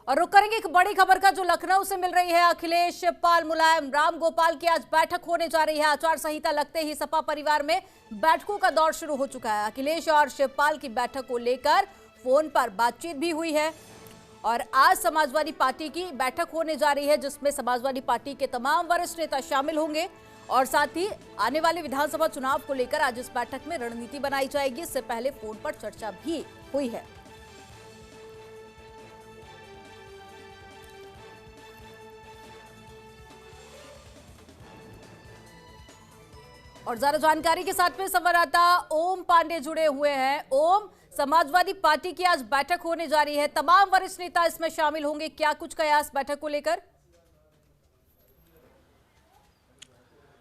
और रुक करेंगे एक बड़ी खबर का जो लखनऊ से मिल रही है। अखिलेश, शिवपाल, मुलायम, राम गोपाल की आज बैठक होने जा रही है। आचार संहिता लगते ही सपा परिवार में बैठकों का दौर शुरू हो चुका है। अखिलेश और शिवपाल की बैठक को लेकर फोन पर बातचीत भी हुई है और आज समाजवादी पार्टी की बैठक होने जा रही है, जिसमें समाजवादी पार्टी के तमाम वरिष्ठ नेता शामिल होंगे और साथ ही आने वाले विधानसभा चुनाव को लेकर आज इस बैठक में रणनीति बनाई जाएगी। इससे पहले फोन पर चर्चा भी हुई है। और ज्यादा जानकारी के साथ में संवाददाता ओम पांडे जुड़े हुए हैं। ओम, समाजवादी पार्टी की आज बैठक होने जा रही है, तमाम वरिष्ठ नेता इसमें शामिल होंगे, क्या कुछ कयास बैठक को लेकर?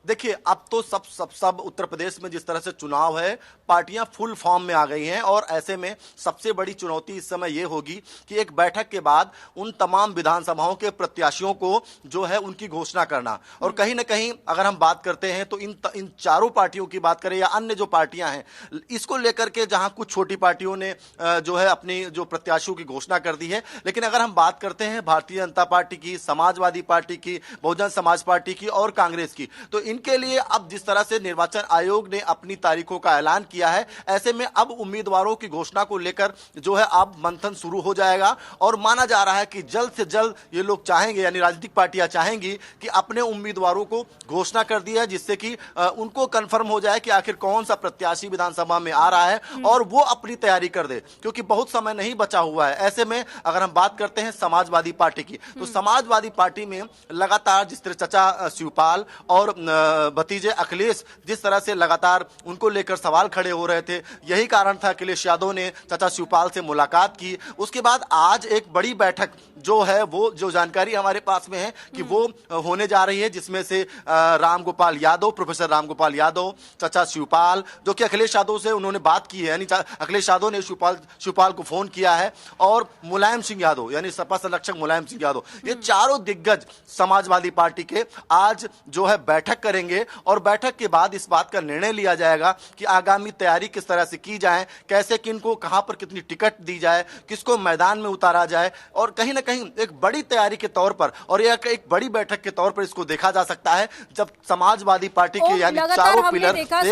देखिए, अब तो सब उत्तर प्रदेश में जिस तरह से चुनाव है, पार्टियां फुल फॉर्म में आ गई हैं और ऐसे में सबसे बड़ी चुनौती इस समय ये होगी कि एक बैठक के बाद उन तमाम विधानसभाओं के प्रत्याशियों को जो है उनकी घोषणा करना। और कहीं ना कहीं अगर हम बात करते हैं तो इन चारों पार्टियों की बात करें या अन्य जो पार्टियां हैं, इसको लेकर के जहां कुछ छोटी पार्टियों ने जो है अपनी जो प्रत्याशियों की घोषणा कर दी है, लेकिन अगर हम बात करते हैं भारतीय जनता पार्टी की, समाजवादी पार्टी की, बहुजन समाज पार्टी की और कांग्रेस की, तो इनके लिए अब जिस तरह से निर्वाचन आयोग ने अपनी तारीखों का ऐलान किया है, ऐसे में अब उम्मीदवारों की घोषणा को लेकर जो है अब मंथन शुरू हो जाएगा। और माना जा रहा है कि जल्द से जल्द ये लोग चाहेंगे, यानी राजनीतिक पार्टियां चाहेंगी कि अपने उम्मीदवारों को घोषणा कर दिया, जिससे कि उनको कंफर्म हो जाए कि आखिर कौन सा प्रत्याशी विधानसभा में आ रहा है और वो अपनी तैयारी कर दे, क्योंकि बहुत समय नहीं बचा हुआ है। ऐसे में अगर हम बात करते हैं समाजवादी पार्टी की, तो समाजवादी पार्टी में लगातार जिस तरह चचा शिवपाल और भतीजे अखिलेश जिस तरह से लगातार उनको लेकर सवाल खड़े हो रहे थे, यही कारण था अखिलेश यादव ने चाचा शिवपाल से मुलाकात की। उसके बाद आज एक बड़ी बैठक जो है, वो जो जानकारी हमारे पास में है कि वो होने जा रही है, जिसमें से राम गोपाल यादव, प्रोफेसर राम गोपाल यादव, चाचा शिवपाल, जो कि अखिलेश यादव से उन्होंने बात की है, यानी अखिलेश यादव ने शिवपाल को फोन किया है, और मुलायम सिंह यादव यानी सपा संरक्षक मुलायम सिंह यादव, ये चारों दिग्गज समाजवादी पार्टी के आज जो है बैठक करेंगे। और बैठक के बाद इस बात का निर्णय लिया जाएगा कि आगामी तैयारी किस तरह से की जाए, कैसे किनको कहां पर कितनी टिकट दी जाए, किसको मैदान में उतारा जाए। और कहीं ना कहीं एक बड़ी तैयारी के तौर पर और एक बड़ी बैठक के तौर पर इसको देखा जा सकता है, जब समाजवादी पार्टी के यानी चारों पिलर एक साथ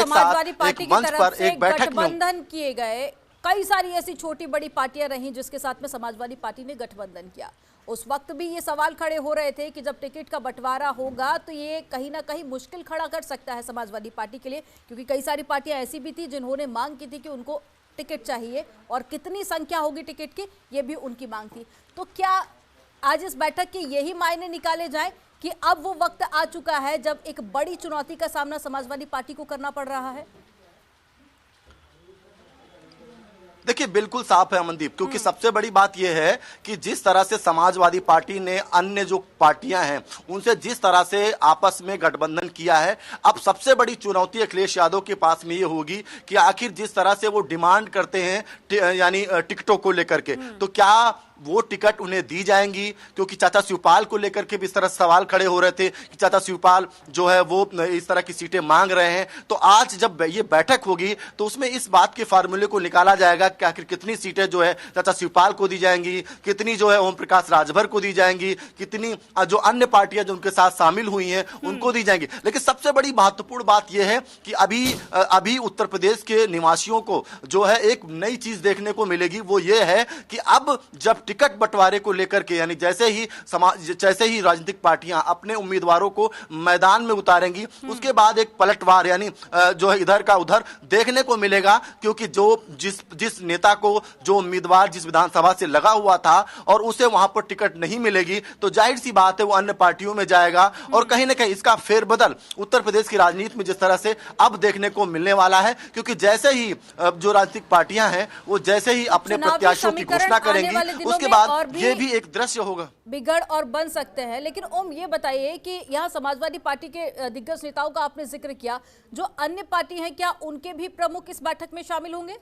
एक मंच पर एक बैठक में गठबंधन किए गए। कई सारी ऐसी छोटी बड़ी पार्टियां रहीं जिसके साथ में समाजवादी पार्टी ने गठबंधन किया। उस वक्त भी ये सवाल खड़े हो रहे थे कि जब टिकट का बंटवारा होगा तो ये कहीं ना कहीं मुश्किल खड़ा कर सकता है समाजवादी पार्टी के लिए, क्योंकि कई सारी पार्टियां ऐसी भी थी जिन्होंने मांग की थी कि उनको टिकट चाहिए और कितनी संख्या होगी टिकट की, ये भी उनकी मांग थी। तो क्या आज इस बैठक के यही मायने निकाले जाए कि अब वो वक्त आ चुका है जब एक बड़ी चुनौती का सामना समाजवादी पार्टी को करना पड़ रहा है? देखिए, बिल्कुल साफ है अमनदीप, क्योंकि सबसे बड़ी बात यह है कि जिस तरह से समाजवादी पार्टी ने अन्य जो पार्टियां हैं उनसे जिस तरह से आपस में गठबंधन किया है, अब सबसे बड़ी चुनौती अखिलेश यादव के पास में ये होगी कि आखिर जिस तरह से वो डिमांड करते हैं यानी टिकटों को लेकर के, तो क्या वो टिकट उन्हें दी जाएंगी? क्योंकि चाचा शिवपाल को लेकर के भी इस तरह सवाल खड़े हो रहे थे कि चाचा शिवपाल जो है वो इस तरह की सीटें मांग रहे हैं। तो आज जब ये बैठक होगी तो उसमें इस बात के फार्मूले को निकाला जाएगा कि आखिर कितनी सीटें जो है चाचा शिवपाल को दी जाएंगी, कितनी जो है ओम प्रकाश राजभर को दी जाएंगी, कितनी जो अन्य पार्टियां जो उनके साथ शामिल हुई हैं उनको दी जाएंगी। लेकिन सबसे बड़ी महत्वपूर्ण बात यह है कि अभी उत्तर प्रदेश के निवासियों को जो है एक नई चीज देखने को मिलेगी, वो ये है कि अब जब टिकट बंटवारे को लेकर के, यानी जैसे ही राजनीतिक पार्टियां अपने उम्मीदवारों को मैदान में उतारेंगी, उसके बाद एक पलटवार यानी जो है इधर का उधर देखने को मिलेगा, क्योंकि जिस नेता को जो उम्मीदवार जिस विधानसभा से लगा हुआ था और उसे वहां पर टिकट नहीं मिलेगी, तो जाहिर सी बात है वो अन्य पार्टियों में जाएगा। और कहीं ना कहीं इसका फेरबदल उत्तर प्रदेश की राजनीति में जिस तरह से अब देखने को मिलने वाला है, क्योंकि जैसे ही जो राजनीतिक पार्टियां हैं वो जैसे ही अपने प्रत्याशियों की घोषणा करेंगी, उसके बाद ये भी एक दृश्य होगा, बिगड़ और बन सकते हैं। लेकिन ओम, ये बताइए कि यहाँ समाजवादी पार्टी के दिग्गज नेताओं का आपने जिक्र किया, जो अन्य पार्टी हैं क्या उनके भी प्रमुख इस बैठक में शामिल होंगे?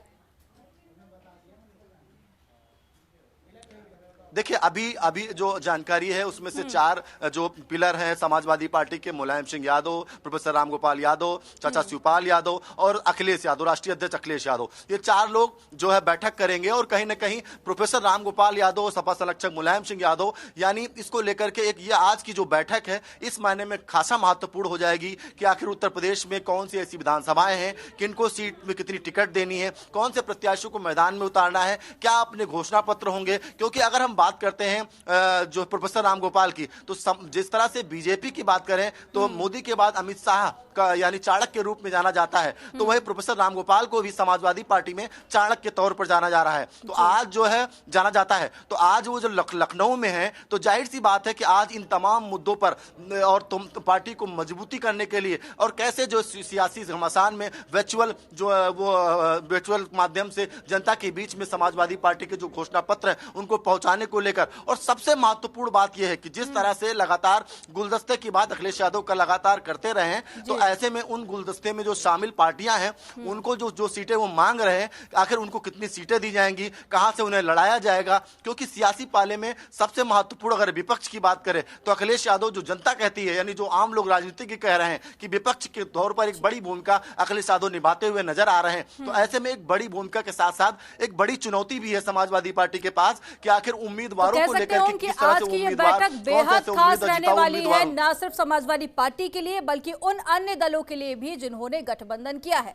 देखिए अभी जो जानकारी है उसमें से 4 जो पिलर हैं समाजवादी पार्टी के, मुलायम सिंह यादव, प्रोफेसर रामगोपाल यादव, चाचा शिवपाल यादव और अखिलेश यादव, राष्ट्रीय अध्यक्ष अखिलेश यादव, ये 4 लोग जो है बैठक करेंगे। और कहीं ना कहीं प्रोफेसर रामगोपाल यादव, सपा संरक्षक मुलायम सिंह यादव, यानी इसको लेकर के एक ये आज की जो बैठक है इस मायने में खासा महत्वपूर्ण हो जाएगी कि आखिर उत्तर प्रदेश में कौन सी ऐसी विधानसभाएं हैं, किनको सीट में कितनी टिकट देनी है, कौन से प्रत्याशियों को मैदान में उतारना है, क्या अपने घोषणा पत्र होंगे। क्योंकि अगर हम बात करते हैं जो प्रोफेसर रामगोपाल की, तो जिस तरह से बीजेपी की बात करें तो मोदी के बाद अमित शाह का यानी चाणक्य के रूप में जाना जाता है, तो वही प्रोफेसर रामगोपाल को भी समाजवादी पार्टी में चाणक्य के तौर पर जाना जा रहा है। तो आज जो है जाना जाता है, तो आज वो जो लखनऊ में है, तो जाहिर सी बात है कि आज इन तमाम मुद्दों पर और पार्टी को मजबूती करने के लिए और कैसे जो सियासी घमासान में वर्चुअल जो वो वर्चुअल माध्यम से जनता के बीच में समाजवादी पार्टी के जो घोषणा पत्र है उनको पहुंचाने को लेकर। और सबसे महत्वपूर्ण बात यह है कि जिस तरह से लगातार गुलदस्ते की बात अखिलेश यादव का लगातार करते रहे हैं, तो ऐसे में उन गुलदस्ते में जो शामिल पार्टियां हैं उनको जो सीटें वो मांग रहे हैं, आखिर उनको कितनी सीटें दी जाएंगी, कहां से उन्हें लड़ाया जाएगा। क्योंकि सियासी पाले में सबसे महत्वपूर्ण अगर विपक्ष की बात करें तो अखिलेश यादव जो जनता कहती है, यानी जो आम लोग राजनीति की कह रहे हैं कि विपक्ष के तौर पर एक बड़ी भूमिका अखिलेश यादव निभाते हुए नजर आ रहे हैं। तो ऐसे में एक बड़ी भूमिका के साथ साथ एक बड़ी चुनौती भी है समाजवादी पार्टी के पास कि आखिर उम्मीदवारों को लेकर के किस तरह से उम्मीदवार बैठक बेहद खास रहने वाली है, न सिर्फ समाजवादी पार्टी के लिए बल्कि उन अन्य दलों के लिए भी जिन्होंने गठबंधन किया है।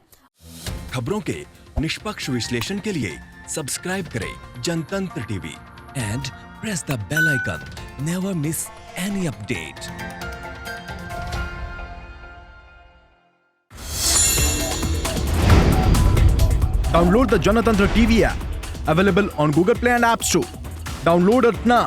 खबरों के निष्पक्ष विश्लेषण के लिए सब्सक्राइब करें Janatantra TV and press the bell icon. Never miss any update. Download the Janatantra TV app, available on Google Play and App Store. Download it now.